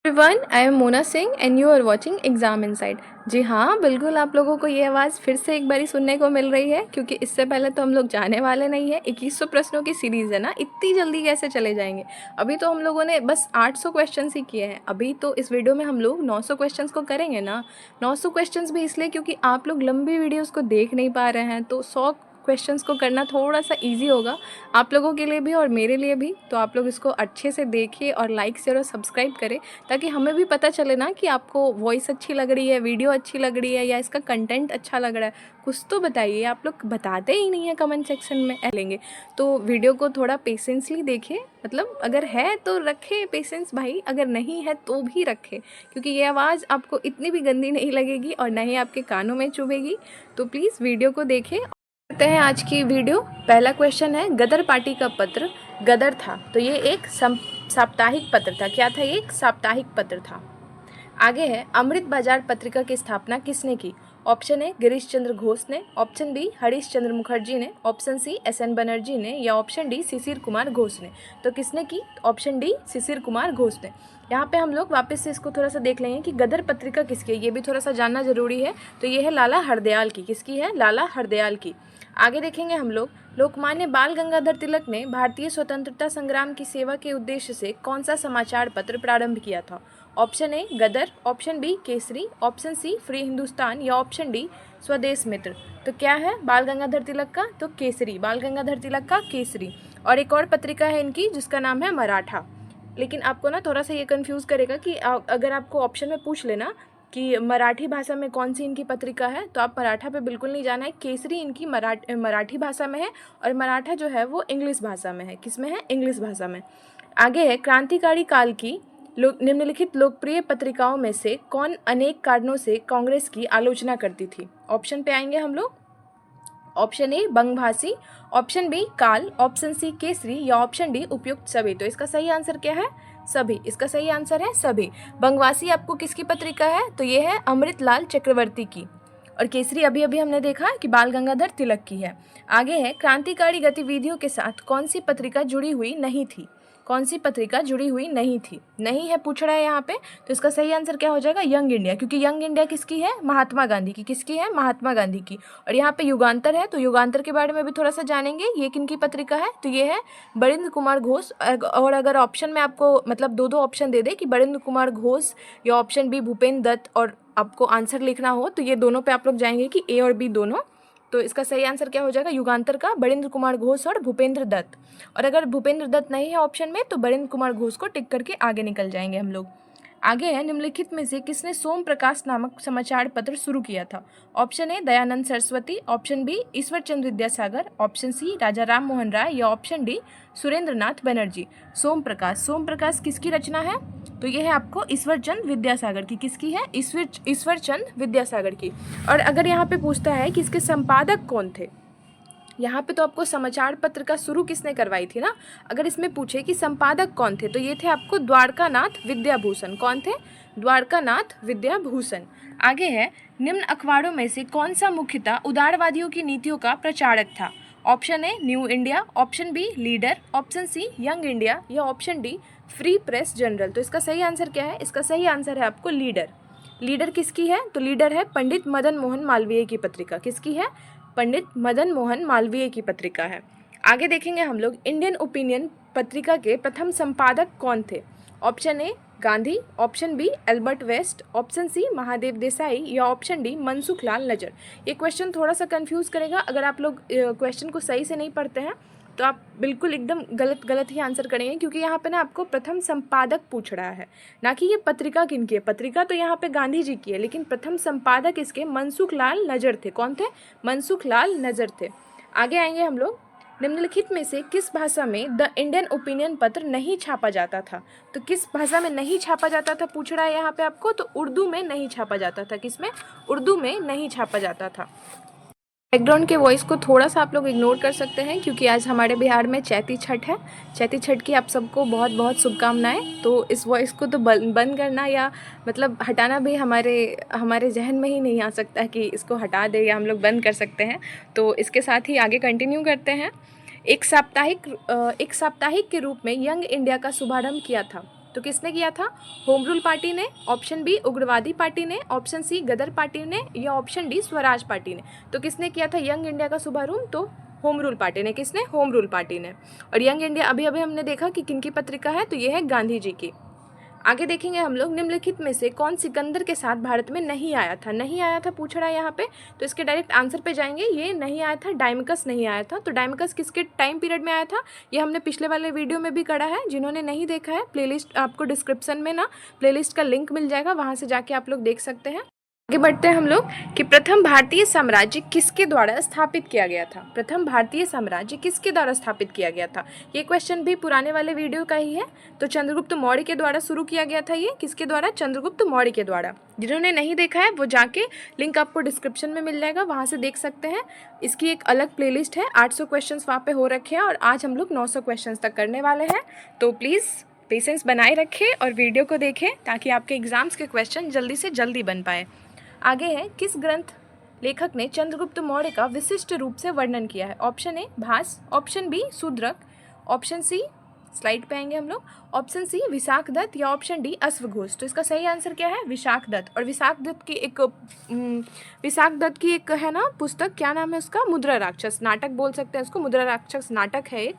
Everyone, I am Mona Singh and you are watching exam inside. जी हाँ, बिल्कुल आप लोगों को ये आवाज़ फिर से एक बारी सुनने को मिल रही है, क्योंकि इससे पहले तो हम लोग जाने वाले नहीं है। 2100 प्रश्नों की सीरीज़ है ना, इतनी जल्दी कैसे चले जाएंगे। अभी तो हम लोगों ने बस 800 क्वेश्चन ही किए हैं। अभी तो इस वीडियो में हम लोग 900 क्वेश्चन को करेंगे ना। 900 क्वेश्चन भी इसलिए क्योंकि आप लोग लंबी वीडियोज़ को देख नहीं पा रहे हैं, तो 100 क्वेश्चंस को करना थोड़ा सा इजी होगा आप लोगों के लिए भी और मेरे लिए भी। तो आप लोग इसको अच्छे से देखिए और लाइक शेयर और सब्सक्राइब करें, ताकि हमें भी पता चले ना कि आपको वॉइस अच्छी लग रही है, वीडियो अच्छी लग रही है, या इसका कंटेंट अच्छा लग रहा है। कुछ तो बताइए, आप लोग बताते ही नहीं है कमेंट सेक्शन में। लेंगे तो वीडियो को थोड़ा पेशेंसली देखिए, मतलब अगर है तो रखे पेशेंस भाई, अगर नहीं है तो भी रखे, क्योंकि ये आवाज़ आपको इतनी भी गंदी नहीं लगेगी और ना ही आपके कानों में चुभेगी। तो प्लीज़ वीडियो को देखें। करते हैं आज की वीडियो। पहला क्वेश्चन है, गदर पार्टी का पत्र गदर था, तो ये एक साप्ताहिक पत्र था। क्या था ये? एक साप्ताहिक पत्र था। आगे है, अमृत बाजार पत्रिका की स्थापना किसने की? ऑप्शन ए गिरीश चंद्र घोष ने, ऑप्शन बी हरीश चंद्र मुखर्जी ने, ऑप्शन सी एस.एन. बनर्जी ने, या ऑप्शन डी शिशिर कुमार घोष ने। तो किसने की? ऑप्शन डी शिशिर कुमार घोष ने। यहाँ पे हम लोग वापस से इसको थोड़ा सा देख लेंगे कि गदर पत्रिका किसकी है, ये भी थोड़ा सा जानना जरूरी है। तो ये है लाला हरदयाल की। किसकी है? लाला हरदयाल की। आगे देखेंगे हम लोग, लोकमान्य बाल गंगाधर तिलक ने भारतीय स्वतंत्रता संग्राम की सेवा के उद्देश्य से कौन सा समाचार पत्र प्रारंभ किया था? Option A Ghadar, option B Kesari, option C free Hindustan, या ऑप्शन डी स्वदेश मित्र। तो क्या है बाल गंगाधर तिलक का? तो केसरी, बाल गंगाधर तिलक का केसरी। और एक और पत्रिका है इनकी जिसका नाम है मराठा। लेकिन आपको ना थोड़ा सा ये कंफ्यूज करेगा कि अगर आपको ऑप्शन में पूछ लेना कि मराठी भाषा में कौन सी इनकी पत्रिका है, तो आप मराठा पे बिल्कुल नहीं जाना है। केसरी इनकी मराठी भाषा में है और मराठा जो है वो इंग्लिश भाषा में है। किस में है? इंग्लिश भाषा में। आगे है, क्रांतिकारी काल की निम्नलिखित लोकप्रिय पत्रिकाओं में से कौन अनेक कारणों से कांग्रेस की आलोचना करती थी? ऑप्शन पे आएंगे हम लोग। ऑप्शन ए बंगभाषी, ऑप्शन बी काल, ऑप्शन सी केसरी, या ऑप्शन डी उपयुक्त सभी। तो इसका सही आंसर क्या है? सभी। इसका सही आंसर है सभी। बंगवासी आपको किसकी पत्रिका है? तो ये है अमृतलाल चक्रवर्ती की। और केसरी अभी अभी हमने देखा कि बाल गंगाधर तिलक की है। आगे है, क्रांतिकारी गतिविधियों के साथ कौन सी पत्रिका जुड़ी हुई नहीं थी? कौन सी पत्रिका जुड़ी हुई नहीं थी? नहीं है पूछ रहा है यहाँ पे। तो इसका सही आंसर क्या हो जाएगा? यंग इंडिया, क्योंकि यंग इंडिया किसकी है? महात्मा गांधी की। किसकी है? महात्मा गांधी की। और यहाँ पे युगांतर है, तो युगांतर के बारे में भी थोड़ा सा जानेंगे। ये किनकी पत्रिका है? तो ये है बरिंद्र कुमार घोष। और अगर ऑप्शन में आपको मतलब दो दो ऑप्शन दे दे कि बरिंद्र कुमार घोष या ऑप्शन बी भूपेन्द्र दत्त, और आपको आंसर लिखना हो, तो ये दोनों पे आप लोग जाएंगे कि ए और बी दोनों। तो इसका सही आंसर क्या हो जाएगा? युगांतर का बरिंद्र कुमार घोष और भूपेन्द्र दत्त। और अगर भूपेन्द्र दत्त नहीं है ऑप्शन में, तो बरिंद्र कुमार घोष को टिक करके आगे निकल जाएंगे हम लोग। आगे है, निम्नलिखित में से किसने सोम प्रकाश नामक समाचार पत्र शुरू किया था? Option A Dayanand Saraswati, option B Ishwar Chandra Vidyasagar, option C Raja Ram Mohan Roy, या ऑप्शन डी सुरेंद्र नाथ बनर्जी। सोम प्रकाश किसकी रचना है? तो ये है आपको ईश्वर चंद्र विद्यासागर की। किसकी है? ईश्वर चंद्र विद्यासागर की। और अगर यहाँ पे पूछता है कि इसके संपादक कौन थे, यहाँ पे तो आपको समाचार पत्र का शुरू किसने करवाई थी ना। अगर इसमें पूछे कि संपादक कौन थे, तो ये थे आपको द्वारकानाथ विद्याभूषण। कौन थे? द्वारकानाथ विद्याभूषण। आगे है, निम्न अखबारों में से कौन सा मुख्यतः उदारवादियों की नीतियों का प्रचारक था? Option A new India, option B leader, option C young India, या option D free press journal. तो इसका सही आंसर क्या है? इसका सही आंसर है आपको लीडर। लीडर किसकी है? तो लीडर है पंडित मदन मोहन मालवीय की पत्रिका। किसकी है? पंडित मदन मोहन मालवीय की पत्रिका है। आगे देखेंगे हम लोग, इंडियन ओपिनियन पत्रिका के प्रथम संपादक कौन थे? Option A Gandhi, option B Albert West, option C Mahadev Desai, या ऑप्शन डी मनसुख लाल नजर। ये क्वेश्चन थोड़ा सा कंफ्यूज करेगा। अगर आप लोग क्वेश्चन को सही से नहीं पढ़ते हैं तो आप बिल्कुल एकदम गलत ही आंसर करेंगे, क्योंकि यहाँ पे ना आपको प्रथम संपादक पूछ रहा है, ना कि ये पत्रिका किनकी है। पत्रिका तो यहाँ पे गांधी जी की है, लेकिन प्रथम संपादक इसके मनसुख लाल नजर थे। कौन थे? मनसुख लाल नजर थे। आगे आएंगे हम लोग, निम्नलिखित में से किस भाषा में द इंडियन ओपिनियन पत्र नहीं छापा जाता था? तो किस भाषा में नहीं छापा जाता था पूछ रहा है यहाँ पे आपको। तो उर्दू में नहीं छापा जाता था। किसमें? उर्दू में नहीं छापा जाता था। बैकग्राउंड के वॉइस को थोड़ा सा आप लोग इग्नोर कर सकते हैं, क्योंकि आज हमारे बिहार में चैती छठ है। चैती छठ की आप सबको बहुत बहुत शुभकामनाएं। तो इस वॉइस को तो बंद करना या मतलब हटाना भी हमारे जहन में ही नहीं आ सकता कि इसको हटा दे या हम लोग बंद कर सकते हैं। तो इसके साथ ही आगे कंटिन्यू करते हैं। एक साप्ताहिक के रूप में यंग इंडिया का शुभारंभ किया था। तो किसने किया था? होम रूल पार्टी ने, ऑप्शन बी उग्रवादी पार्टी ने, ऑप्शन सी गदर पार्टी ने, या ऑप्शन डी स्वराज पार्टी ने। तो किसने किया था यंग इंडिया का शुभारंभ? तो होम रूल पार्टी ने। किसने? होम रूल पार्टी ने। और यंग इंडिया अभी अभी हमने देखा कि किनकी पत्रिका है, तो ये है गांधी जी की। आगे देखेंगे हम लोग, निम्नलिखित में से कौन सिकंदर के साथ भारत में नहीं आया था? नहीं आया था पूछ रहा है यहाँ पे, तो इसके डायरेक्ट आंसर पे जाएंगे। ये नहीं आया था, डायमकस नहीं आया था। तो डायमकस किसके टाइम पीरियड में आया था? ये हमने पिछले वाले वीडियो में भी करा है। जिन्होंने नहीं देखा है, प्लेलिस्ट आपको डिस्क्रिप्शन में ना प्लेलिस्ट का लिंक मिल जाएगा, वहाँ से जाके आप लोग देख सकते हैं। आगे बढ़ते हैं हम लोग कि प्रथम भारतीय साम्राज्य किसके द्वारा स्थापित किया गया था? प्रथम भारतीय साम्राज्य किसके द्वारा स्थापित किया गया था? ये क्वेश्चन भी पुराने वाले वीडियो का ही है। तो चंद्रगुप्त मौर्य के द्वारा शुरू किया गया था। ये किसके द्वारा? चंद्रगुप्त मौर्य के द्वारा। जिन्होंने नहीं देखा है वो जाके लिंक आपको डिस्क्रिप्शन में मिल जाएगा, वहाँ से देख सकते हैं। इसकी एक अलग प्लेलिस्ट है, 800 क्वेश्चन वहाँ पे हो रखे हैं, और आज हम लोग 900 क्वेश्चन तक करने वाले हैं। तो प्लीज़ पेशेंस बनाए रखें और वीडियो को देखें, ताकि आपके एग्जाम्स के क्वेश्चन जल्दी से जल्दी बन पाए। आगे है, किस ग्रंथ लेखक ने चंद्रगुप्त मौर्य का विशिष्ट रूप से वर्णन किया है? Option A Bhasa, option B Shudraka, option C, slide पे आएंगे हम लोग, ऑप्शन सी विशाखदत्त, या ऑप्शन डी अश्वघोष। तो इसका सही आंसर क्या है? विशाखदत्त। और विशाखदत्त की एक है ना पुस्तक, क्या नाम है उसका? मुद्रा राक्षस, नाटक बोल सकते हैं उसको, मुद्रा राक्षस नाटक है एक।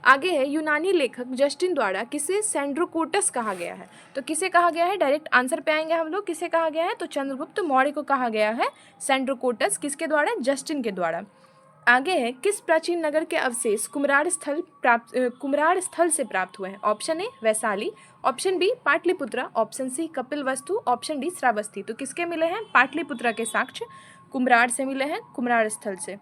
आगे है, यूनानी लेखक जस्टिन द्वारा किसे सेंड्रोकोटस कहा गया है? तो किसे कहा गया है? डायरेक्ट आंसर पे आएंगे हम लोग, किसे कहा गया है? तो चंद्रगुप्त मौर्य को कहा गया है सेंड्रोकोटस। किसके द्वारा? जस्टिन के द्वारा। आगे है, किस प्राचीन नगर के अवशेष कुम्हरार स्थल से प्राप्त हुए हैं? Option A Vaishali, option B Pataliputra, option C Kapilavastu, option D Shravasti. तो किसके मिले हैं? पाटलिपुत्रा के साक्ष्य कुम्हरार से मिले हैं, कुम्हरार स्थल से।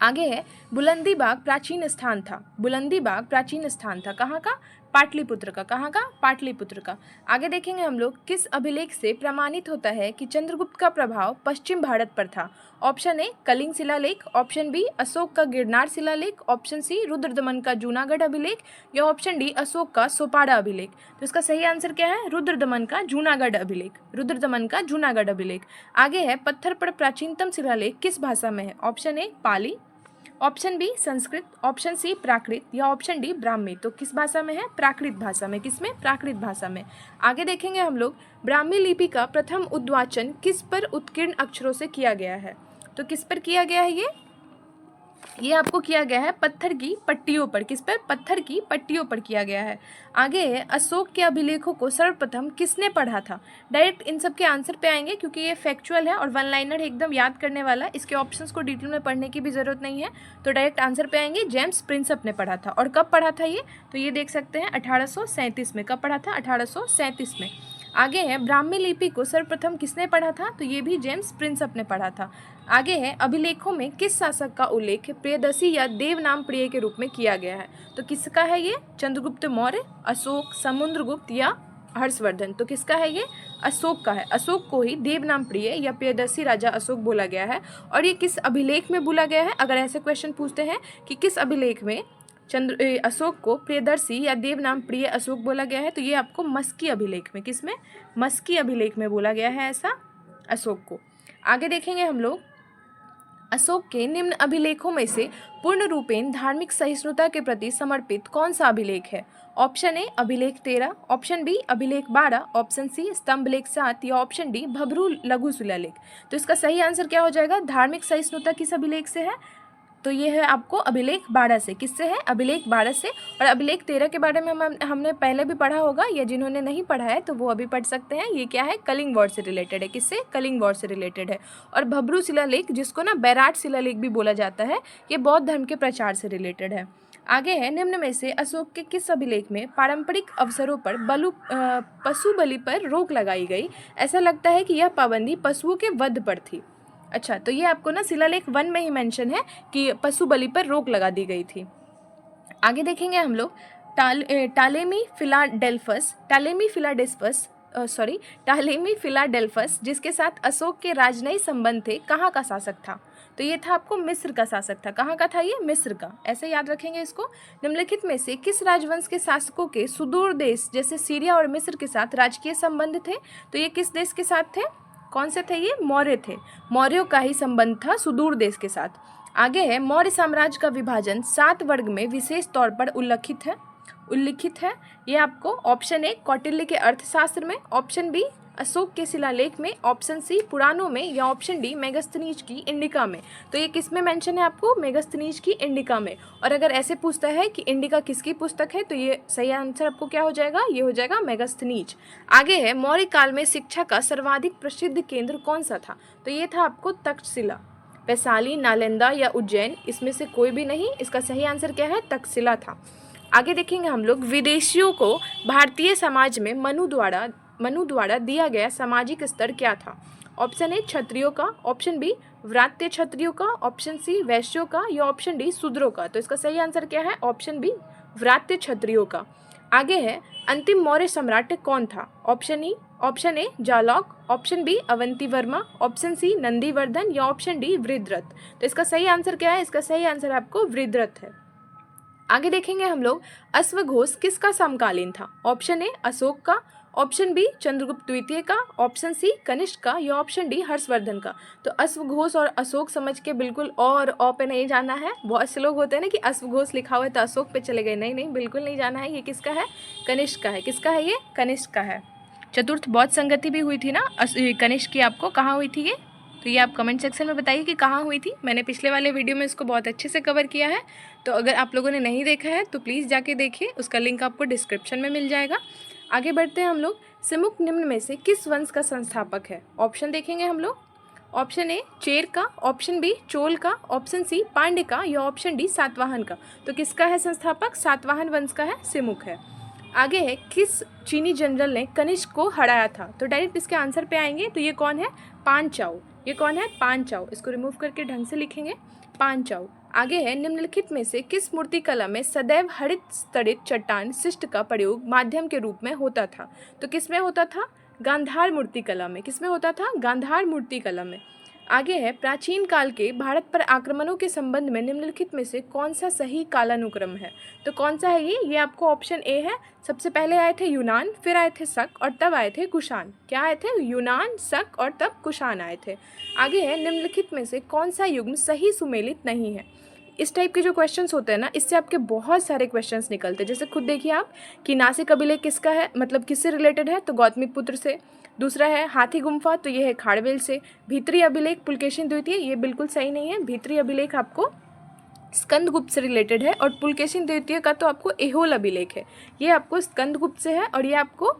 आगे है, बुलंदी बाग प्राचीन स्थान था। बुलंदी बाग प्राचीन स्थान था कहाँ का? पाटलिपुत्र का। कहाँ का? पाटलिपुत्र का। आगे देखेंगे हम लोग, किस अभिलेख से प्रमाणित होता है कि चंद्रगुप्त का प्रभाव पश्चिम भारत पर था? ऑप्शन ए कलिंग शिलालेख, ऑप्शन बी अशोक का गिरनार शिलालेख, ऑप्शन सी रुद्रदमन का जूनागढ़ अभिलेख, या ऑप्शन डी अशोक का सोपाड़ा अभिलेख। तो इसका सही आंसर क्या है? रुद्रदमन का जूनागढ़ अभिलेख। रुद्रदमन का जूनागढ़ अभिलेख। आगे है, पत्थर पर प्राचीनतम शिलालेख किस भाषा में है? Option A Pali, option B Sanskrit, option C Prakrit, या ऑप्शन डी ब्राह्मी। तो किस भाषा में है? प्राकृत भाषा में। किसमें? प्राकृत भाषा में। आगे देखेंगे हम लोग, ब्राह्मी लिपि का प्रथम उद्वाचन किस पर उत्कीर्ण अक्षरों से किया गया है? तो किस पर किया गया है ये आपको किया गया है पत्थर की पट्टियों पर। किस पर? पत्थर की पट्टियों पर किया गया है। आगे है, अशोक के अभिलेखों को सर्वप्रथम किसने पढ़ा था? डायरेक्ट इन सब के आंसर पे आएंगे, क्योंकि ये फैक्चुअल है और वन लाइनर एकदम याद करने वाला। इसके ऑप्शंस को डिटेल में पढ़ने की भी ज़रूरत नहीं है, तो डायरेक्ट आंसर पे आएंगे। जेम्स प्रिंसप ने पढ़ा था। और कब पढ़ा था ये? तो ये देख सकते हैं 1837 में। कब पढ़ा था? 1837 में। आगे है, ब्राह्मी लिपि को सर्वप्रथम किसने पढ़ा था? तो ये भी जेम्स प्रिंसप ने पढ़ा था। आगे है, अभिलेखों में किस शासक का उल्लेख प्रियदर्शी या देवनाम प्रिय के रूप में किया गया है? तो किसका है ये? चंद्रगुप्त मौर्य, अशोक, समुद्रगुप्त, या हर्षवर्धन। तो किसका है ये? अशोक का है। अशोक को ही देवनाम प्रिय या प्रियदर्शी राजा अशोक बोला गया है। और ये किस अभिलेख में बोला गया है? अगर ऐसे क्वेश्चन पूछते हैं कि किस अभिलेख में अशोक को प्रियदर्शी या देवनाम प्रिय अशोक बोला गया है, तो ये आपको मस्की अभिलेख में। किसमें? मस्की अभिलेख में बोला गया है ऐसा अशोक को। आगे देखेंगे हम लोग, अशोक के निम्न अभिलेखों में से पूर्ण रूपेण धार्मिक सहिष्णुता के प्रति समर्पित कौन सा अभिलेख है? ऑप्शन ए अभिलेख 13, ऑप्शन बी अभिलेख 12, ऑप्शन सी स्तंभलेख 7, या ऑप्शन डी भब्रू लघु शिलालेख। तो इसका सही आंसर क्या हो जाएगा? धार्मिक सहिष्णुता किस अभिलेख से है? तो ये है आपको अभिलेख 12 से। किससे है? अभिलेख 12 से। और अभिलेख 13 के बारे में हमने पहले भी पढ़ा होगा, या जिन्होंने नहीं पढ़ा है तो वो अभी पढ़ सकते हैं। ये क्या है? कलिंग वॉर से रिलेटेड है। किससे? कलिंग वॉर से रिलेटेड है। और भब्रू शिलालेख, जिसको ना बैराट शिलालेख भी बोला जाता है, ये बौद्ध धर्म के प्रचार से रिलेटेड है। आगे है, निम्न में से अशोक के किस अभिलेख में पारंपरिक अवसरों पर पशु बलि पर रोक लगाई गई? ऐसा लगता है कि यह पाबंदी पशुओं के वध पर थी। अच्छा, तो ये आपको ना शिलालेख 1 में ही मेंशन है कि पशु बलि पर रोक लगा दी गई थी। आगे देखेंगे हम लोग, टालेमी फिलाडेल्फस जिसके साथ अशोक के राजनयिक संबंध थे, कहाँ का शासक था? तो ये था आपको मिस्र का शासक था। कहाँ का था ये? मिस्र का। ऐसे याद रखेंगे इसको। निम्नलिखित में से किस राजवंश के शासकों के सुदूर देश जैसे सीरिया और मिस्र के साथ राजकीय संबंध थे? तो ये किस देश के साथ थे? कौन से थे ये? मौर्य थे। मौर्यों का ही संबंध था सुदूर देश के साथ। आगे है, मौर्य साम्राज्य का विभाजन 7 वर्ग में विशेष तौर पर उल्लिखित है। उल्लिखित है? ये आपको ऑप्शन ए कौटिल्य के अर्थशास्त्र में, ऑप्शन बी अशोक के शिलालेख में, ऑप्शन सी पुराणों में, या ऑप्शन डी मेगास्थनीज की इंडिका में। तो ये किस में मेंशन है आपको? मेगास्थनीज की इंडिका में। और अगर ऐसे पूछता है कि इंडिका किसकी पुस्तक है, तो ये सही आंसर आपको क्या हो जाएगा? ये हो जाएगा मेगास्थनीज। आगे है मौर्य काल में शिक्षा का सर्वाधिक प्रसिद्ध केंद्र कौन सा था? तो ये था आपको तक्षशिला। वैशाली, नालंदा या उज्जैन, इसमें से कोई भी नहीं। इसका सही आंसर क्या है? तक्षशिला था। आगे देखेंगे हम लोग, विदेशियों को भारतीय समाज में मनु द्वारा दिया गया सामाजिक स्तर क्या था? ऑप्शन ए क्षत्रियों का, ऑप्शन बी व्रात्य क्षत्रियों का, ऑप्शन सी वैश्यों का, या ऑप्शन डी शूद्रों का। तो इसका सही आंसर क्या है? ऑप्शन बी व्रात्य क्षत्रियों का। आगे है अंतिम मौर्य सम्राट कौन था? Option A Jalauka, option B Avanti Varma, option C Nandivardhan, या ऑप्शन डी वृद्धरथ। तो इसका सही आंसर क्या है? इसका सही आंसर आपको वृद्धरथ है। आगे देखेंगे हम लोग, अश्वघोष किसका समकालीन था? ऑप्शन ए अशोक का, ऑप्शन बी चंद्रगुप्त द्वितीय का, ऑप्शन सी कनिष्क का, या ऑप्शन डी हर्षवर्धन का। तो अश्वघोष और अशोक समझ के बिल्कुल और पे नहीं जाना है। बहुत से लोग होते हैं ना कि अश्वघोष लिखा हुआ है तो अशोक पे चले गए। नहीं नहीं, बिल्कुल नहीं जाना है। ये किसका है? कनिष्क का है। किसका है? ये कनिष्क का है। चतुर्थ बौद्ध संगति भी हुई थी ना कनिष्क की, आपको कहाँ हुई थी ये? तो ये आप कमेंट सेक्शन में बताइए कि कहाँ हुई थी। मैंने पिछले वाले वीडियो में इसको बहुत अच्छे से कवर किया है, तो अगर आप लोगों ने नहीं देखा है तो प्लीज़ जाके देखिए, उसका लिंक आपको डिस्क्रिप्शन में मिल जाएगा। आगे बढ़ते हैं हम लोग, सिमुक निम्न में से किस वंश का संस्थापक है? ऑप्शन देखेंगे हम लोग, ऑप्शन ए चेर का, ऑप्शन बी चोल का, ऑप्शन सी पांड्य का, या ऑप्शन डी सातवाहन का। तो किसका है संस्थापक? सातवाहन वंश का है, सिमुक है। आगे है, किस चीनी जनरल ने कनिष्क को हराया था? तो डायरेक्ट इसके आंसर पे आएंगे, तो ये कौन है? पांचाऊ। ये कौन है? पांचाऊ। इसको रिमूव करके ढंग से लिखेंगे, पांचाऊ। आगे है, निम्नलिखित में से किस मूर्तिकला में सदैव हरित स्तरित चट्टान शिष्ट का प्रयोग माध्यम के रूप में होता था? तो किस में होता था? गांधार मूर्तिकला में। किस में होता था? गांधार मूर्तिकला में। आगे है, प्राचीन काल के भारत पर आक्रमणों के संबंध में निम्नलिखित में से कौन सा सही कालानुक्रम है? तो कौन सा है ये? आपको ऑप्शन ए है। सबसे पहले आए थे यूनान, फिर आए थे शक, और तब आए थे कुषाण। क्या आए थे? यूनान, शक, और तब कुषाण आए थे। आगे है, निम्नलिखित में से कौन सा युग्म सही सुमेलित नहीं है? इस टाइप के जो क्वेश्चंस होते हैं ना, इससे आपके बहुत सारे क्वेश्चंस निकलते हैं। जैसे खुद देखिए आप कि नासिक अभिलेख किसका है, मतलब किससे रिलेटेड है? तो गौतमीपुत्र से। दूसरा है हाथी गुम्फा, तो ये है खाड़वेल से। भीतरी अभिलेख पुलकेशिन द्वितीय, ये बिल्कुल सही नहीं है। भीतरी अभिलेख आपको स्कंदगुप्त से रिलेटेड है, और पुलकेशिन द्वितीय का तो आपको एहोल अभिलेख है। ये आपको स्कंदगुप्त से है, और ये आपको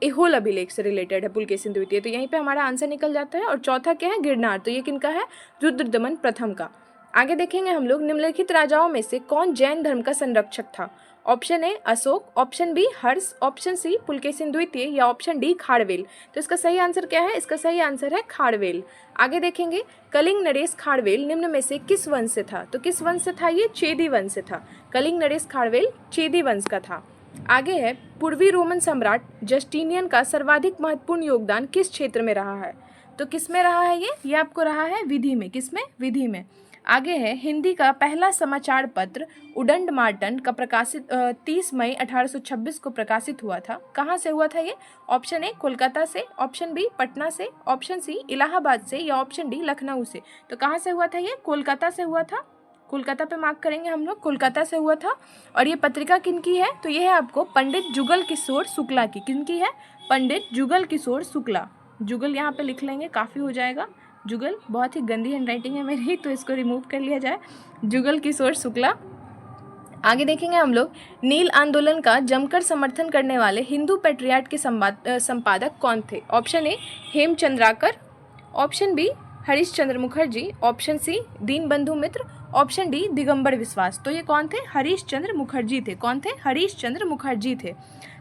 एहोल अभिलेख से रिलेटेड है, पुलकेशिन द्वितीय। तो यहीं पे हमारा आंसर निकल जाता है। और चौथा क्या है? गिरनार। तो ये किनका है? रुद्रदमन प्रथम का। आगे देखेंगे हम लोग, निम्नलिखित राजाओं में से कौन जैन धर्म का संरक्षक था? Option A Ashoka, option B Harsha, option C Pulakeshin द्वितीय, या ऑप्शन डी खाड़वेल। तो इसका सही आंसर क्या है? इसका सही आंसर है खाड़वेल। आगे देखेंगे, कलिंग नरेश खाड़वेल निम्न में से किस वंश से था? तो किस वंश से था ये? चेदी वंश से था। कलिंग नरेश खाड़वेल चेदी वंश का था। आगे है, पूर्वी रोमन सम्राट जस्टिनियन का सर्वाधिक महत्वपूर्ण योगदान किस क्षेत्र में रहा है? तो किस में रहा है ये आपको रहा है विधि में। किस में? विधि में। आगे है, हिंदी का पहला समाचार पत्र उदंड मार्टन का प्रकाशित 30 मई 1826 को प्रकाशित हुआ था। कहाँ से हुआ था ये? ऑप्शन ए कोलकाता से, ऑप्शन बी पटना से, ऑप्शन सी इलाहाबाद से, या ऑप्शन डी लखनऊ से। तो कहाँ से हुआ था ये? कोलकाता से हुआ था। कोलकाता पे मार्क करेंगे हम लोग, कोलकाता से हुआ था। और ये पत्रिका किनकी है? तो ये है आपको पंडित जुगल किशोर शुक्ला की। किनकी है? पंडित जुगल किशोर शुक्ला। जुगल यहाँ पे लिख लेंगे, काफ़ी हो जाएगा। जुगल, बहुत ही गंदी हैंडराइटिंग है मेरी, तो इसको रिमूव कर लिया जाए। जुगल किशोर शुक्ला। आगे देखेंगे हम लोग, नील आंदोलन का जमकर समर्थन करने वाले हिंदू पेट्रियाट के संपादक कौन थे? Option A Hemchandrakar, option B Harish Chandra Mukherjee, option C Dinabandhu Mitra, option D Digambar Biswas. तो ये कौन थे? हरीश चंद्र मुखर्जी थे। कौन थे? हरीश चंद्र मुखर्जी थे।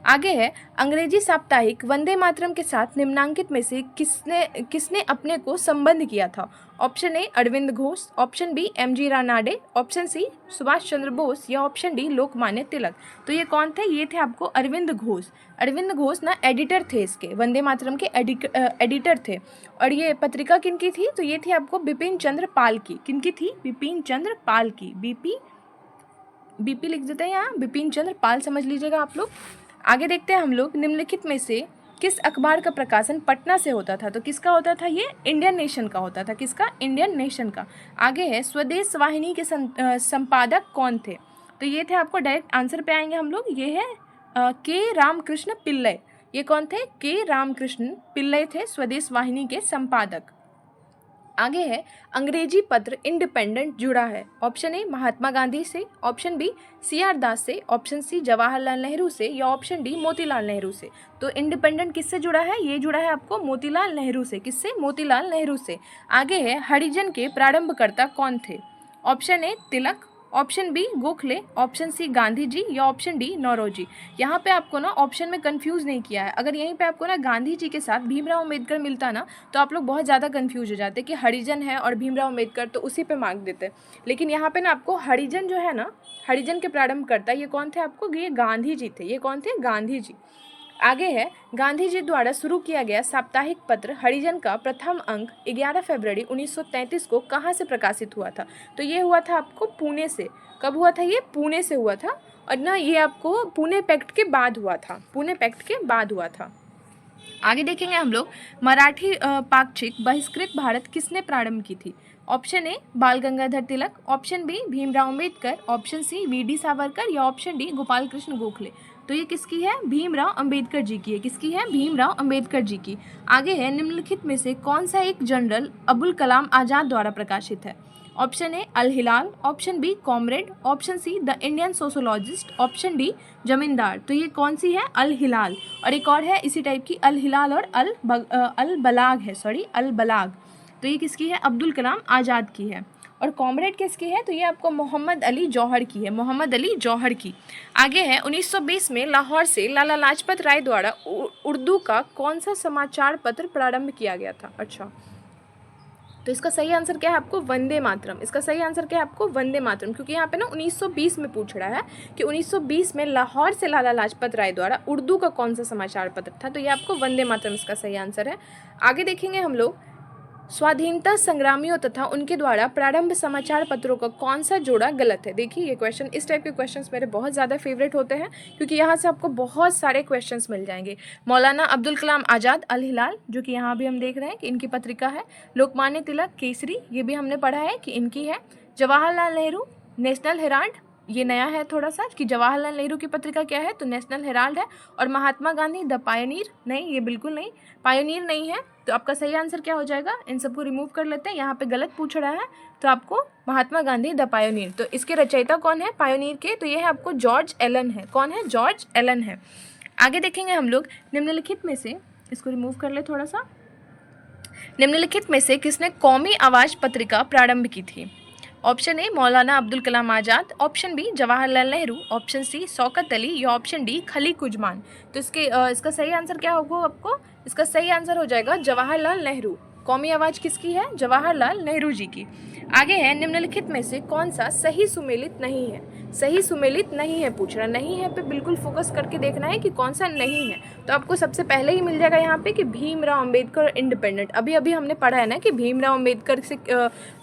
आगे है, अंग्रेजी साप्ताहिक वंदे मातरम के साथ निम्नांकित में से किसने अपने को संबंध किया था? Option A Aurobindo Ghosh, option B MG Ranade, option C Subhash Chandra Bose, या ऑप्शन डी लोकमान्य तिलक। तो ये कौन थे? ये थे आपको अरविंद घोष। अरविंद घोष ना एडिटर थे, इसके वंदे मातरम के एडिटर थे। और ये पत्रिका किनकी थी? तो ये थी आपको बिपिन चंद्र पाल की। किनकी थी? बिपिन चंद्र पाल की। बीपी लिख देते हैं यहाँ, बिपिन चंद्र पाल समझ लीजिएगा आप लोग। आगे देखते हैं हम लोग, निम्नलिखित में से किस अखबार का प्रकाशन पटना से होता था? तो किसका होता था ये? इंडियन नेशन का होता था। किसका? इंडियन नेशन का। आगे है, स्वदेश वाहिनी के संपादक कौन थे? तो ये थे, आपको डायरेक्ट आंसर पे आएंगे हम लोग। ये है के रामकृष्ण पिल्लई। ये कौन थे? के रामकृष्ण पिल्लई थे, स्वदेश वाहिनी के संपादक। आगे है, अंग्रेजी पत्र इंडिपेंडेंट जुड़ा है। ऑप्शन ए महात्मा गांधी से, ऑप्शन बी CR दास से, ऑप्शन सी जवाहरलाल नेहरू से, या ऑप्शन डी मोतीलाल नेहरू से। तो इंडिपेंडेंट किससे जुड़ा है? ये जुड़ा है आपको मोतीलाल नेहरू से। किससे? मोतीलाल नेहरू से। आगे है, हरिजन के प्रारंभकर्ता कौन थे? Option A Tilak, option B Gokhale, option C Gandhi ji, या ऑप्शन डी नौरोजी। यहाँ पे आपको ना ऑप्शन में कंफ्यूज नहीं किया है। अगर यहीं पे आपको ना गांधी जी के साथ भीमराव अम्बेडकर मिलता ना तो आप लोग बहुत ज़्यादा कंफ्यूज हो जाते कि हरिजन है और भीमराव अम्बेडकर, तो उसी पे मार्क देते। लेकिन यहाँ पे ना आपको हरिजन जो है ना, हरिजन के प्रारंभकर्ता ये कौन थे? आपको ये गांधी जी थे। ये कौन थे? गांधी जी। आगे है, गांधी जी द्वारा शुरू किया गया साप्ताहिक पत्र हरिजन का प्रथम अंक 11 फरवरी 1933 को कहाँ से प्रकाशित हुआ था? तो ये हुआ था आपको पुणे से। कब हुआ था? ये पुणे से हुआ था। और ना ये आपको पुणे पैक्ट के बाद हुआ था। पुणे पैक्ट के बाद हुआ था। आगे देखेंगे हम लोग, मराठी पाक्षिक बहिष्कृत भारत किसने प्रारंभ की थी? Option A Bal Gangadhar Tilak, option B Bhimrao Ambedkar, option C VD Savarkar, या ऑप्शन डी गोपाल कृष्ण गोखले। तो ये किसकी है? भीमराव अम्बेडकर जी की है। किसकी है? भीमराव अम्बेडकर जी की। आगे है, निम्नलिखित में से कौन सा एक जर्नल अबुल कलाम आज़ाद द्वारा प्रकाशित है? Option A Al Hilal, option B comrade, option C the Indian sociologist, option D Zamindar. तो ये कौन सी है? अल हिलाल। और एक और है इसी टाइप की, अल हिलाल और अल बलाग है, सॉरी अल बलाग। तो ये किसकी है? अब्दुल कलाम आज़ाद की है। और कॉमरेड किसकी है? तो ये आपको मोहम्मद अली जौहर की है, मोहम्मद अली जौहर की। आगे है, 1920 में लाहौर से लाला लाजपत राय द्वारा उर्दू का कौन सा समाचार पत्र प्रारंभ किया गया था? अच्छा, तो इसका सही आंसर क्या है आपको? वंदे मातरम। इसका सही आंसर क्या है आपको? वंदे मातरम। क्योंकि यहाँ पे ना 1920 में पूछ रहा है कि 1920 में लाहौर से लाला लाजपत राय द्वारा उर्दू का कौन सा समाचार पत्र था। तो ये आपको वंदे मातरम इसका सही आंसर है। आगे देखेंगे हम लोग, स्वाधीनता संग्रामियों तथा उनके द्वारा प्रारंभ समाचार पत्रों का कौन सा जोड़ा गलत है? देखिए ये क्वेश्चन, इस टाइप के क्वेश्चंस मेरे बहुत ज़्यादा फेवरेट होते हैं क्योंकि यहाँ से आपको बहुत सारे क्वेश्चंस मिल जाएंगे। मौलाना अब्दुल कलाम आज़ाद अल हिलाल, जो कि यहाँ भी हम देख रहे हैं कि इनकी पत्रिका है। लोकमान्य तिलक केसरी, ये भी हमने पढ़ा है कि इनकी है। जवाहरलाल नेहरू नेशनल हेराल्ड, ये नया है थोड़ा सा कि जवाहरलाल नेहरू की पत्रिका क्या है, तो नेशनल हेराल्ड है। और महात्मा गांधी द पायनीर, नहीं ये बिल्कुल नहीं, पायोनियर नहीं है। तो आपका सही आंसर क्या हो जाएगा? इन सबको रिमूव कर लेते हैं, यहाँ पे गलत पूछ रहा है तो आपको महात्मा गांधी द पायोनियर। तो इसके रचयिता कौन है पायोनियर के? तो ये है आपको जॉर्ज एलन है। कौन है? जॉर्ज एलन है। आगे देखेंगे हम लोग, निम्नलिखित में से, इसको रिमूव कर ले थोड़ा सा, निम्नलिखित में से किसने कौमी आवाज़ पत्रिका प्रारंभ की थी? Option A Maulana Abdul Kalam Azad, option B Jawaharlal Nehru, option C Shaukat Ali, या ऑप्शन डी खलीक उजमान। तो इसका सही आंसर क्या होगा आपको? इसका सही आंसर हो जाएगा जवाहरलाल नेहरू। कौमी आवाज़ किसकी है? जवाहरलाल नेहरू जी की। आगे है, निम्नलिखित में से कौन सा सही सुमेलित नहीं है? सही सुमेलित नहीं है पूछ रहा, नहीं है पे बिल्कुल फोकस करके देखना है कि कौन सा नहीं है। तो आपको सबसे पहले ही मिल जाएगा यहाँ पे कि भीमराव अम्बेडकर इंडिपेंडेंट। अभी अभी हमने पढ़ा है ना कि भीमराव अम्बेडकर से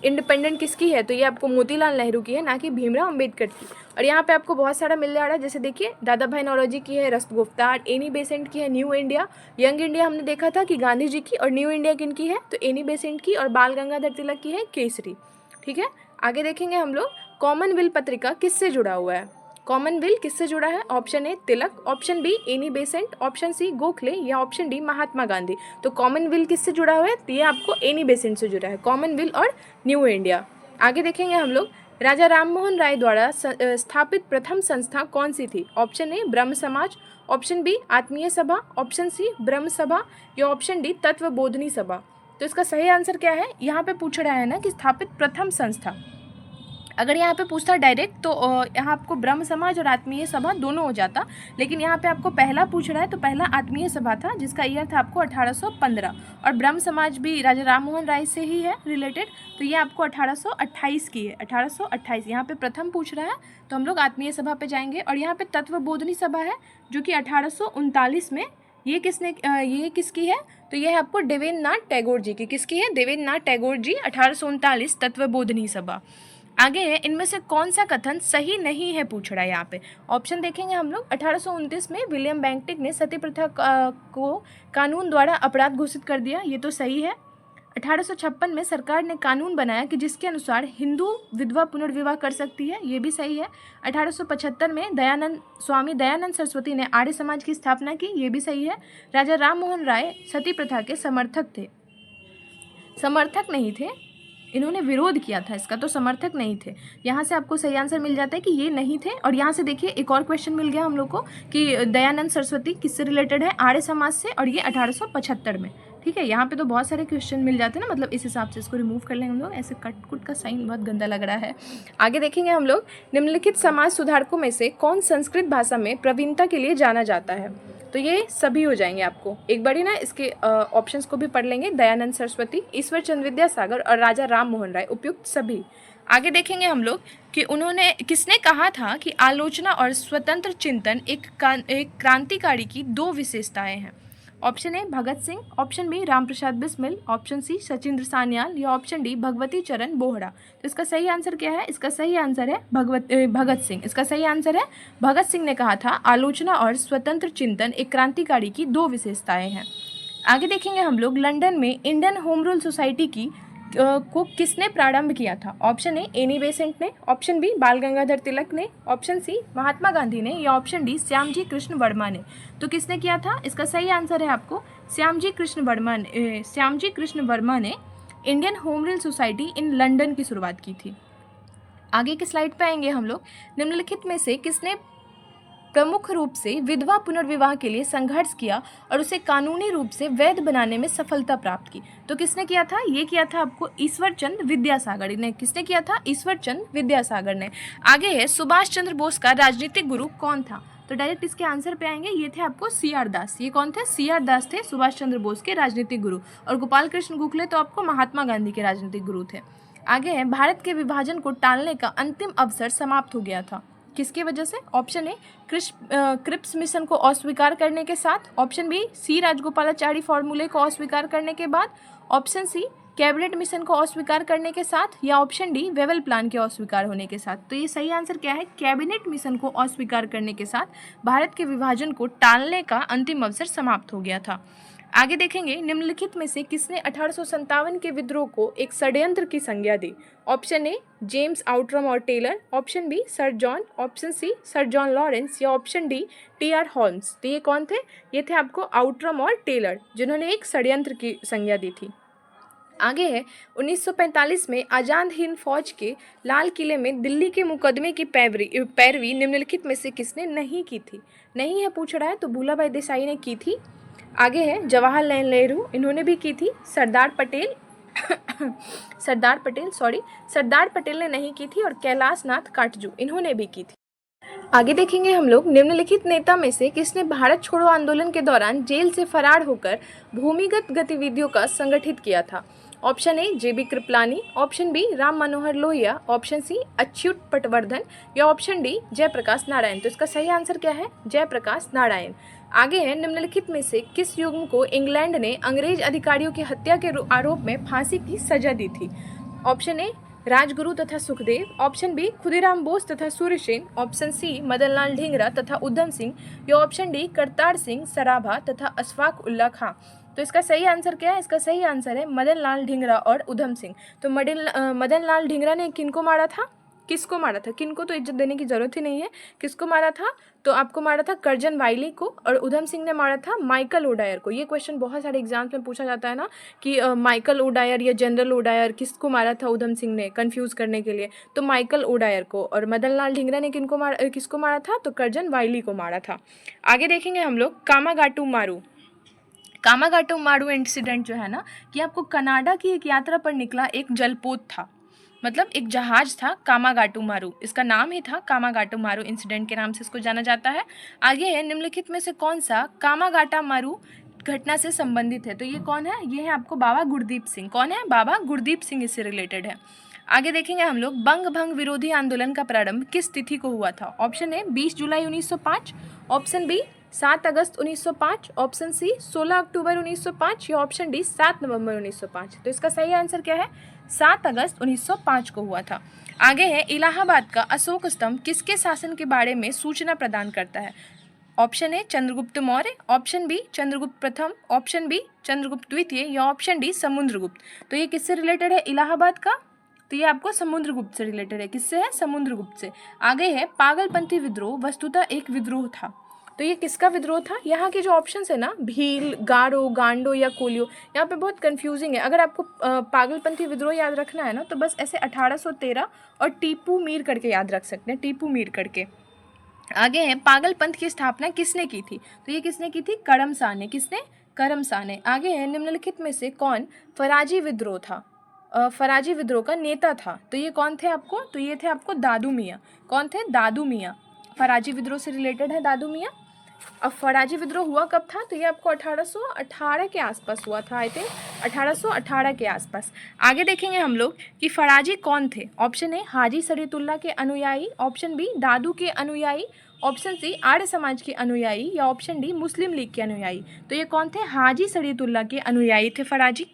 इंडिपेंडेंट किसकी है, तो ये आपको मोतीलाल नेहरू की है, ना कि भीमराव अम्बेडकर की। और यहाँ पे आपको बहुत सारा मिल जा रहा है, जैसे देखिए दादा भाई नौरोजी की है रस्त गुफ्तार, एनी बेसेंट की है न्यू इंडिया, यंग इंडिया हमने देखा था कि गांधी जी की, और न्यू इंडिया किनकी है, तो एनी बेसेंट की, और बाल गंगाधर तिलक की है केसरी। ठीक है, आगे देखेंगे हम लोग, कॉमनवेल्थ पत्रिका किससे जुड़ा हुआ है? कॉमनवेल्थ किससे जुड़ा है? Option A Tilak, option B Annie Besant, option C Gokhale, या ऑप्शन डी महात्मा गांधी। तो कॉमनवेल्थ किससे जुड़ा हुआ है? तो ये आपको एनी बेसेंट से जुड़ा है, कॉमनवेल्थ और न्यू इंडिया। आगे देखेंगे हम लोग, राजा राममोहन राय द्वारा स्थापित प्रथम संस्था कौन सी थी? ऑप्शन ए ब्रह्म समाज, ऑप्शन बी आत्मीय सभा, ऑप्शन सी ब्रह्म सभा, या ऑप्शन डी तत्व बोधनी सभा। तो इसका सही आंसर क्या है? यहाँ पे पूछ रहा है ना कि स्थापित प्रथम संस्था। अगर यहाँ पे पूछता डायरेक्ट तो यहाँ आपको ब्रह्म समाज और आत्मीय सभा दोनों हो जाता, लेकिन यहाँ पे आपको पहला पूछ रहा है तो पहला आत्मीय सभा था जिसका ईयर था आपको 1815, और ब्रह्म समाज भी राजा राममोहन राय से ही है रिलेटेड, तो ये आपको 1828 की है, 1828। यहाँ पे प्रथम पूछ रहा है तो हम लोग आत्मीय सभा पे जाएंगे। और यहाँ पे तत्व बोधनी सभा है जो कि 1839 में, ये किसकी है? तो ये है आपको देवेंद्र नाथ टैगोर जी की। किसकी है? देवेंद्र नाथ टैगोर जी, 1839 तत्व बोधनी सभा। आगे है, इनमें से कौन सा कथन सही नहीं है पूछ रहा है यहाँ पे। ऑप्शन देखेंगे हम लोग, 1829 में विलियम बेंटिक ने सती प्रथा को कानून द्वारा अपराध घोषित कर दिया, ये तो सही है। 1856 में सरकार ने कानून बनाया कि जिसके अनुसार हिंदू विधवा पुनर्विवाह कर सकती है, ये भी सही है। 1875 में स्वामी दयानंद सरस्वती ने आर्य समाज की स्थापना की, ये भी सही है। राजा राम मोहन राय सती प्रथा के समर्थक नहीं थे, इन्होंने विरोध किया था इसका, तो समर्थक नहीं थे। यहाँ से आपको सही आंसर मिल जाता है कि ये नहीं थे। और यहाँ से देखिए एक और क्वेश्चन मिल गया हम लोग को कि दयानंद सरस्वती किससे रिलेटेड है, आर्य समाज से, और ये 1875 में। ठीक है, यहाँ पे तो बहुत सारे क्वेश्चन मिल जाते हैं ना, मतलब इस हिसाब से इसको रिमूव कर लेंगे हम लोग। ऐसे कट कुट का साइन बहुत गंदा लग रहा है। आगे देखेंगे हम लोग, निम्नलिखित समाज सुधारकों में से कौन संस्कृत भाषा में प्रवीणता के लिए जाना जाता है। तो ये सभी हो जाएंगे आपको। एक बारी ना इसके ऑप्शंस को भी पढ़ लेंगे, दयानंद सरस्वती, ईश्वर चंद्र विद्यासागर और राजा राम मोहन राय, उपयुक्त सभी। आगे देखेंगे हम लोग कि किसने कहा था कि आलोचना और स्वतंत्र चिंतन एक क्रांतिकारी की दो विशेषताएं हैं। Option A Bhagat Singh, option B Ramprasad Bismil, option C Sachindra Sanyal या ऑप्शन डी भगवती चरण बोहरा। तो इसका सही आंसर क्या है? इसका सही आंसर है भगत सिंह। इसका सही आंसर है भगत सिंह ने कहा था आलोचना और स्वतंत्र चिंतन एक क्रांतिकारी की दो विशेषताएं हैं। आगे देखेंगे हम लोग, लंदन में इंडियन होम रूल सोसाइटी को किसने प्रारंभ किया था। ऑप्शन ए एनी बेसेंट ने, ऑप्शन बी बाल गंगाधर तिलक ने, ऑप्शन सी महात्मा गांधी ने या ऑप्शन डी श्यामजी कृष्ण वर्मा ने। तो किसने किया था? इसका सही आंसर है आपको श्यामजी कृष्ण वर्मा ने Indian home rule society in London की शुरुआत की थी। आगे की स्लाइड पे आएंगे हम लोग, निम्नलिखित में से किसने प्रमुख रूप से विधवा पुनर्विवाह के लिए संघर्ष किया और उसे कानूनी रूप से वैध बनाने में सफलता प्राप्त की। तो किसने किया था? ये किया था आपको ईश्वर चंद्र विद्यासागर ने। किसने किया था? ईश्वर चंद्र विद्यासागर ने। आगे है, सुभाष चंद्र बोस का राजनीतिक गुरु कौन था। तो डायरेक्ट इसके आंसर पे आएंगे, ये थे आपको CR दास। ये कौन थे? CR दास थे सुभाष चंद्र बोस के राजनीतिक गुरु। और गोपाल कृष्ण गोखले तो आपको महात्मा गांधी के राजनीतिक गुरु थे। आगे है, भारत के विभाजन को टालने का अंतिम अवसर समाप्त हो गया था, किसकी वजह से? ऑप्शन ए क्रिप्स मिशन को अस्वीकार करने के साथ, ऑप्शन बी सी राजगोपालाचारी फॉर्मूले को अस्वीकार करने के बाद, ऑप्शन सी कैबिनेट मिशन को अस्वीकार करने के साथ, या ऑप्शन डी वेवल प्लान के अस्वीकार होने के साथ। तो ये सही आंसर क्या है? कैबिनेट मिशन को अस्वीकार करने के साथ भारत के विभाजन को टालने का अंतिम अवसर समाप्त हो गया था। आगे देखेंगे, निम्नलिखित में से किसने 1857 के विद्रोह को एक षड्यंत्र की संज्ञा दी। ऑप्शन ए जेम्स आउटरम और Taylor, option B sir John, option C sir John Lawrence या ऑप्शन डी TR हॉल्म्स। तो ये कौन थे? ये थे आपको आउटरम और टेलर, जिन्होंने एक षड्यंत्र की संज्ञा दी थी। आगे है, 1945 में आजाद हिंद फौज के लाल किले में दिल्ली के मुकदमे की पैरवी निम्नलिखित में से किसने नहीं की थी। नहीं है पूछ रहा है, तो भूलाभाई देसाई ने की थी। आगे है, जवाहरलाल नेहरू, इन्होंने भी की थी। सरदार पटेल ने नहीं की थी। और कैलाश नाथ काटजू, इन्होंने भी की थी। आगे देखेंगे हम लोग, निम्नलिखित नेता में से किसने भारत छोड़ो आंदोलन के दौरान जेल से फरार होकर भूमिगत गतिविधियों का संगठित किया था। Option A JB Kripalani, option B Ram Manohar Lohia, option C Achyut Patwardhan या ऑप्शन डी जयप्रकाश नारायण। तो इसका सही आंसर क्या है? जयप्रकाश नारायण। आगे है, निम्नलिखित में से किस युग्म को इंग्लैंड ने अंग्रेज अधिकारियों की हत्या के आरोप में फांसी की सजा दी थी। ऑप्शन ए राजगुरु तथा सुखदेव, ऑप्शन बी खुदीराम बोस तथा सूर्यसेन, ऑप्शन सी मदनलाल ढींगरा तथा उधम सिंह या ऑप्शन डी करतार सिंह सराभा तथा अशफाक उल्ला खां। तो इसका सही आंसर क्या है? इसका सही आंसर है मदनलाल ढींगरा और उधम सिंह। तो मदनलाल ढींगरा ने किनको मारा था? किसको मारा था? किनको तो इज्जत देने की जरूरत ही नहीं है। किसको मारा था? तो आपको मारा था कर्जन वाइली को, और उधम सिंह ने मारा था माइकल ओडायर को। ये क्वेश्चन बहुत सारे एग्जाम्स में पूछा जाता है ना कि माइकल ओडायर या जनरल ओडायर, किसको मारा था उधम सिंह ने, कंफ्यूज करने के लिए। तो माइकल ओडायर को। और मदनलाल ढींगरा ने किसको मारा था? तो कर्जन वाइली को मारा था। आगे देखेंगे हम लोग, कामागाटू मारू इंसिडेंट जो है ना, कि आपको कनाडा की एक यात्रा पर निकला एक जलपोत था, मतलब एक जहाज था कामागाटू मारू, इसका नाम ही था कामागाटू मारू इंसिडेंट के नाम से इसको जाना जाता है। आगे है, निम्नलिखित में से कौन सा कामागाटा मारू घटना से संबंधित है। तो ये कौन है? ये है आपको बाबा गुरदीप सिंह। कौन है? बाबा गुरदीप सिंह इससे रिलेटेड है। आगे देखेंगे हम लोग, बंग भंग विरोधी आंदोलन का प्रारंभ किस तिथि को हुआ था। ऑप्शन ए 20 जुलाई 1905, ऑप्शन बी 7 अगस्त 1905, ऑप्शन सी 16 अक्टूबर 1905 या ऑप्शन डी 7 नवंबर 1905। तो इसका सही आंसर क्या है? 7 अगस्त 1905 को हुआ था। आगे है, इलाहाबाद का अशोक स्तंभ किसके शासन के बारे में सूचना प्रदान करता है। Option A Chandragupta Maurya, option B Chandragupta प्रथम, ऑप्शन बी चंद्रगुप्त द्वितीय या ऑप्शन डी समुद्रगुप्त। तो ये किससे रिलेटेड है? इलाहाबाद का, तो ये आपको समुद्रगुप्त से रिलेटेड है। किससे है? समुद्रगुप्त से। आगे है पागलपंथी विद्रोह वस्तुतः एक विद्रोह था। तो ये किसका विद्रोह था? यहाँ के जो ऑप्शन है ना, भील, गारो, गांडो या कोलियो, यहाँ पे बहुत कंफ्यूजिंग है। अगर आपको पागलपंथी विद्रोह याद रखना है ना, तो बस ऐसे 1813 और टीपू मीर करके याद रख सकते हैं, टीपू मीर करके। आगे है पागलपंथ की स्थापना किसने की थी? तो ये किसने की थी? करमशाह ने। किसने? करमशाह ने। आगे है निम्नलिखित में से कौन फराजी विद्रोह था, फराजी विद्रोह का नेता था? तो ये कौन थे आपको? तो ये थे आपको दादू मियाँ। कौन थे? दादू मियाँ। फराजी विद्रोह से रिलेटेड है दादू मियाँ। अब फराजी विद्रोह हुआ कब था? तो ये आपको 1818 के आसपास हुआ था, आई थिंक 1818 के आसपास। आगे देखेंगे हम लोग कि फराजी कौन थे। ऑप्शन ए हाजी सरीतुल्लाह के अनुयायी, ऑप्शन बी दादू के अनुयायी, ऑप्शन सी आर्य समाज के अनुयायी या ऑप्शन डी मुस्लिम लीग के अनुयायी। तो ये कौन थे? हाजी सरीतुल्लाह के अनुयायी थे फराजी।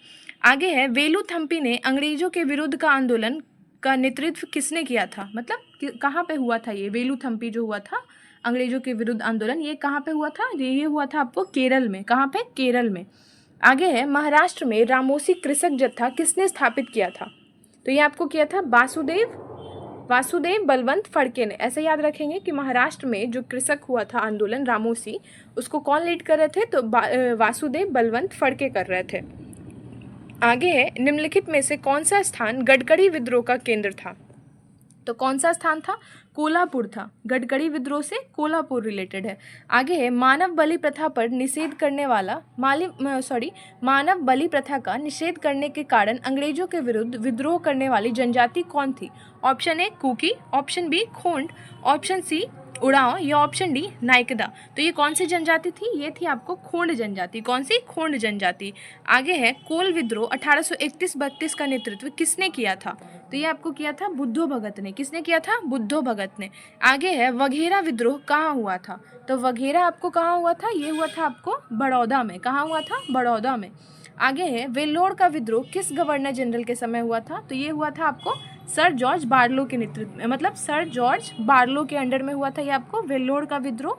आगे है वेलुथम्पी ने अंग्रेजों के विरुद्ध का आंदोलन का नेतृत्व किसने किया था? मतलब कहाँ पे हुआ था ये वेलुथम्पी जो हुआ था अंग्रेजों के विरुद्ध आंदोलन, ये कहाँ पे हुआ था? ये हुआ था आपको केरल में। कहाँ पे? केरल में। आगे है महाराष्ट्र में रामोसी कृषक जत्था किसने स्थापित किया था? तो ये आपको किया था वासुदेव बलवंत फड़के ने। ऐसे याद रखेंगे कि महाराष्ट्र में जो कृषक हुआ था आंदोलन रामोसी, उसको कौन लीड कर रहे थे? तो वासुदेव बलवंत फड़के कर रहे थे। आगे है निम्नलिखित में से कौन सा स्थान गडकरी विद्रोह का केंद्र था? तो कौन सा स्थान था? कोल्हापुर था। गडकरी विद्रोह से कोल्हापुर रिलेटेड है। आगे है मानव बलि प्रथा पर निषेध करने वाला मानव बलि प्रथा का निषेध करने के कारण अंग्रेजों के विरुद्ध विद्रोह करने वाली जनजाति कौन थी? Option A Kuki, option B Khond, option C उड़ाव या ऑप्शन डी नायकदा। तो ये कौन सी जनजाति थी? ये थी आपको खोंड जनजाति। कौन सी? खोंड जनजाति। आगे है कोल विद्रोह 1831-32 का नेतृत्व किसने किया था? तो ये आपको किया था बुद्धो भगत ने। किसने किया था? बुद्धो भगत ने। आगे है वघेरा विद्रोह कहाँ हुआ था? तो वघेरा आपको कहाँ हुआ था? ये हुआ था आपको बड़ौदा में। कहाँ हुआ था? बड़ौदा में। आगे है वेल्लोर का विद्रोह किस गवर्नर जनरल के समय हुआ था? तो ये हुआ था आपको सर जॉर्ज बार्लो के नेतृत्व में, मतलब सर जॉर्ज बार्लो के अंडर में हुआ था ये आपको वेल्लोर का विद्रोह।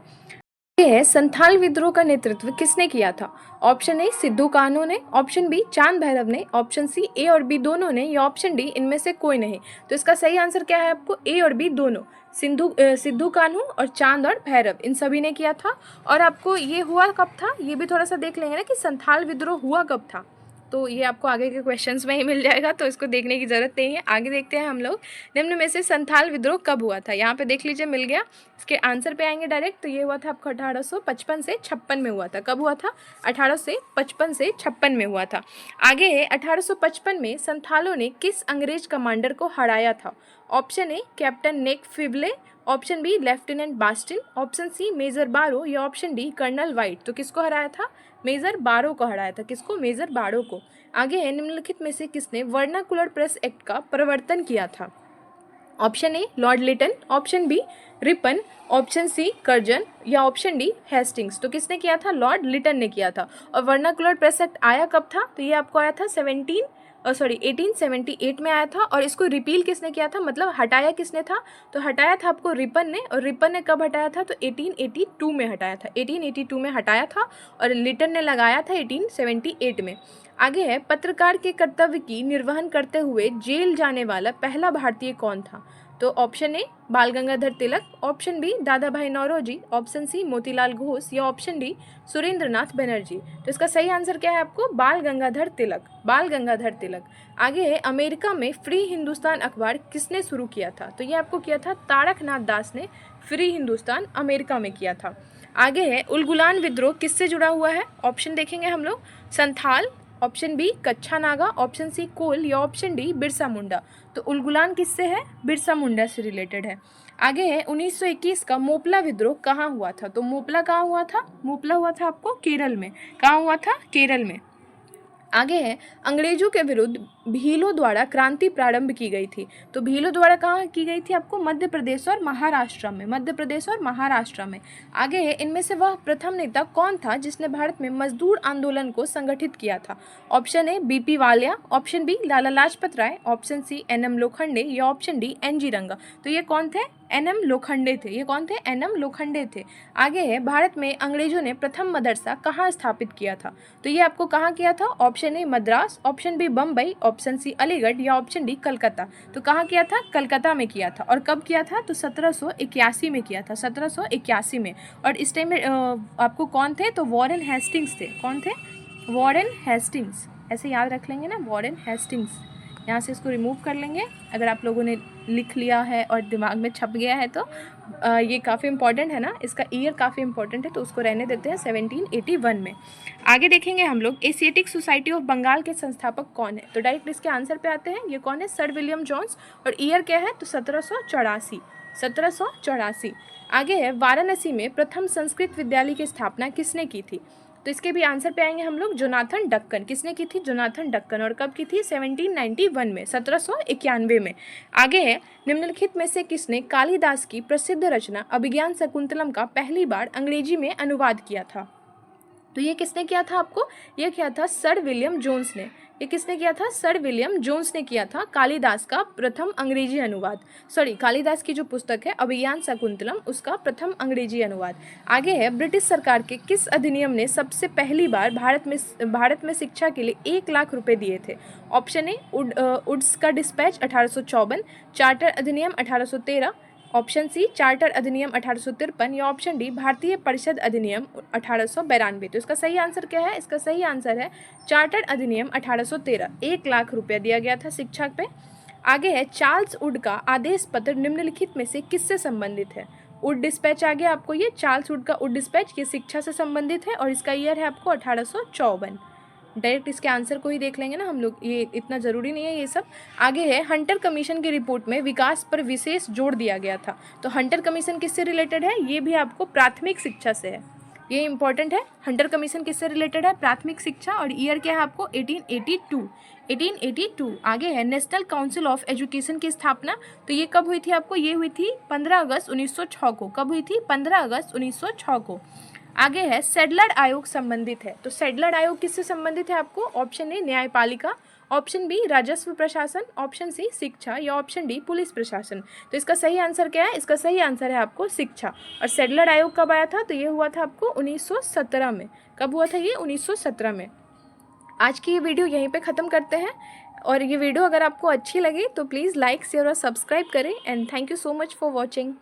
ये है संथाल विद्रोह का नेतृत्व किसने किया था? ऑप्शन ए सिद्धू कान्हू ने, ऑप्शन बी चांद भैरव ने, ऑप्शन सी ए और बी दोनों ने या ऑप्शन डी इनमें से कोई नहीं। तो इसका सही आंसर क्या है आपको? ए और बी दोनों। सिद्धू कान्हू और चांद और भैरव इन सभी ने किया था। और आपको ये हुआ कब था ये भी थोड़ा सा देख लेंगे ना कि संथाल विद्रोह हुआ कब था। तो ये आपको आगे के क्वेश्चंस में ही मिल जाएगा, तो इसको देखने की ज़रूरत नहीं है। आगे देखते हैं हम लोग निम्न में से संथाल विद्रोह कब हुआ था। यहाँ पे देख लीजिए मिल गया। इसके आंसर पे आएंगे डायरेक्ट। तो ये हुआ था आपको 1855 से 56 में हुआ था। कब हुआ था? 1855 से 56 में हुआ था। आगे है 1855 में संथालों ने किस अंग्रेज कमांडर को हराया था? ऑप्शन ए कैप्टन नेक फिवले, ऑप्शन बी लेफ्टिनेंट बास्टिन, ऑप्शन सी मेजर बारो या ऑप्शन डी कर्नल वाइट। तो किसको हराया था? मेजर बारो को हराया था। किसको? मेजर बारो को। आगे है निम्नलिखित में से किसने वर्नाकुलर प्रेस एक्ट का प्रवर्तन किया था? Option A lord Lytton, option B Ripon, option C Curzon या ऑप्शन डी हेस्टिंग्स। तो किसने किया था? लॉर्ड लिटन ने किया था। और वर्नाकुलर प्रेस एक्ट आया कब था? तो ये आपको आया था 1878 में आया था। और इसको रिपील किसने किया था, मतलब हटाया किसने था? तो हटाया था आपको रिपन ने। और रिपन ने कब हटाया था? तो 1882 में हटाया था। 1882 में हटाया था और लिटन ने लगाया था 1878 में। आगे है पत्रकार के कर्तव्य की निर्वहन करते हुए जेल जाने वाला पहला भारतीय कौन था? तो option A Bal Gangadhar Tilak, option B दादा भाई नौरोजी, ऑप्शन सी मोतीलाल घोष या ऑप्शन डी सुरेंद्रनाथ बनर्जी। तो इसका सही आंसर क्या है आपको? बाल गंगाधर तिलक। बाल गंगाधर तिलक। आगे है अमेरिका में फ्री हिंदुस्तान अखबार किसने शुरू किया था? तो ये आपको किया था तारकनाथ दास ने। फ्री हिंदुस्तान अमेरिका में किया था। आगे है उलगुलान विद्रोह किससे जुड़ा हुआ है? ऑप्शन देखेंगे हम लोग संथाल, ऑप्शन बी कच्छा नागा, ऑप्शन सी कोल या ऑप्शन डी बिरसा मुंडा। तो उलगुलान किससे है? बिरसा मुंडा से रिलेटेड है। आगे है 1921 का मोपला विद्रोह कहाँ हुआ था? तो मोपला कहाँ हुआ था? मोपला हुआ था आपको केरल में। कहाँ हुआ था? केरल में। आगे है अंग्रेजों के विरुद्ध भीलों द्वारा क्रांति प्रारंभ की गई थी। तो भीलों द्वारा कहाँ की गई थी? आपको मध्य प्रदेश और महाराष्ट्र में। मध्य प्रदेश और महाराष्ट्र में। आगे है इनमें से वह प्रथम नेता कौन था जिसने भारत में मजदूर आंदोलन को संगठित किया था? Option A B P Walia, option B Lala Lajpat Rai, option C N M Lokhande या ऑप्शन डी एनजी रंगा। तो ये कौन थे? एन.एम. लोखंडे थे। ये कौन थे? एन.एम. लोखंडे थे। आगे है, भारत में अंग्रेजों ने प्रथम मदरसा कहाँ स्थापित किया था? तो ये आपको कहाँ किया था? Option A Madras, option B Bombay, option C Aligarh या ऑप्शन डी कलकत्ता। तो कहाँ किया था? कलकत्ता में किया था। और कब किया था? तो 1781 में किया था, 1781 में। और इस टाइम में आपको कौन थे? तो वॉरेन हेस्टिंग्स थे। कौन थे? Warren Hastings. ऐसे याद रख लेंगे ना, वॉरेन हेस्टिंग्स। यहाँ से इसको रिमूव कर लेंगे अगर आप लोगों ने लिख लिया है और दिमाग में छप गया है तो। ये काफ़ी इंपॉर्टेंट है ना, इसका ईयर काफ़ी इंपॉर्टेंट है, तो उसको रहने देते हैं 1781 में। आगे देखेंगे हम लोग, एशियाटिक सोसाइटी ऑफ बंगाल के संस्थापक कौन है? तो डायरेक्ट इसके आंसर पे आते हैं। ये कौन है? Sir William Jones. और ईयर क्या है? तो 1784। 1784। आगे है, वाराणसी में प्रथम संस्कृत विद्यालय की स्थापना किसने की थी? तो इसके भी आंसर पे आएंगे हम लोग, जोनाथन डक्कन। किसने की थी? जोनाथन डक्कन। और कब की थी? 1791 में, 1791 में। आगे है, निम्नलिखित में से किसने कालिदास की प्रसिद्ध रचना अभिज्ञान शकुंतलम का पहली बार अंग्रेजी में अनुवाद किया था? तो ये किसने किया था आपको? ये किया था सर विलियम जोन्स ने। ये किसने किया था? सर विलियम जोन्स ने किया था कालिदास का प्रथम अंग्रेजी अनुवाद। कालिदास की जो पुस्तक है अभिज्ञान शकुंतलम, उसका प्रथम अंग्रेजी अनुवाद। आगे है, ब्रिटिश सरकार के किस अधिनियम ने सबसे पहली बार भारत में शिक्षा के लिए 1 लाख रुपए दिए थे? ऑप्शन ए वुड्स का डिस्पैच 1854, चार्टर अधिनियम 1813, ऑप्शन सी चार्टर अधिनियम 1853 या ऑप्शन डी भारतीय परिषद अधिनियम 1892। तो इसका सही आंसर क्या है? इसका सही आंसर है चार्टर अधिनियम 1813। 1 लाख रुपया दिया गया था शिक्षा पे। आगे है, चार्ल्स वुड का आदेश पत्र निम्नलिखित में से किससे संबंधित है? वुड डिस्पैच आ गया आपको, ये चार्ल्स वुड का वुड डिस्पैच, ये शिक्षा से संबंधित है और इसका ईयर है आपको 1854। डायरेक्ट इसके आंसर को ही देख लेंगे ना हम लोग, ये इतना ज़रूरी नहीं है ये सब। आगे है, हंटर कमीशन की रिपोर्ट में विकास पर विशेष जोर दिया गया था। तो हंटर कमीशन किससे रिलेटेड है? ये भी आपको प्राथमिक शिक्षा से है, ये इंपॉर्टेंट है। हंटर कमीशन किससे रिलेटेड है? प्राथमिक शिक्षा। और ईयर क्या है आपको? 1882। 1882। आगे है, नेशनल काउंसिल ऑफ एजुकेशन की स्थापना, तो ये कब हुई थी आपको? ये हुई थी 15 अगस्त 1906 को। कब हुई थी? 15 अगस्त 1906 को। आगे है, सैडलर आयोग संबंधित है। तो सैडलर आयोग किससे संबंधित है आपको? ऑप्शन ए न्यायपालिका, ऑप्शन बी राजस्व प्रशासन, ऑप्शन सी शिक्षा या ऑप्शन डी पुलिस प्रशासन। तो इसका सही आंसर क्या है? इसका सही आंसर है आपको शिक्षा। और सैडलर आयोग कब आया था? तो ये हुआ था आपको 1917 में। कब हुआ था ये? 1917 में। आज की ये वीडियो यहीं पे ख़त्म करते हैं। और ये वीडियो अगर आपको अच्छी लगी तो प्लीज़ लाइक शेयर और सब्सक्राइब करें। And thank you so much for watching.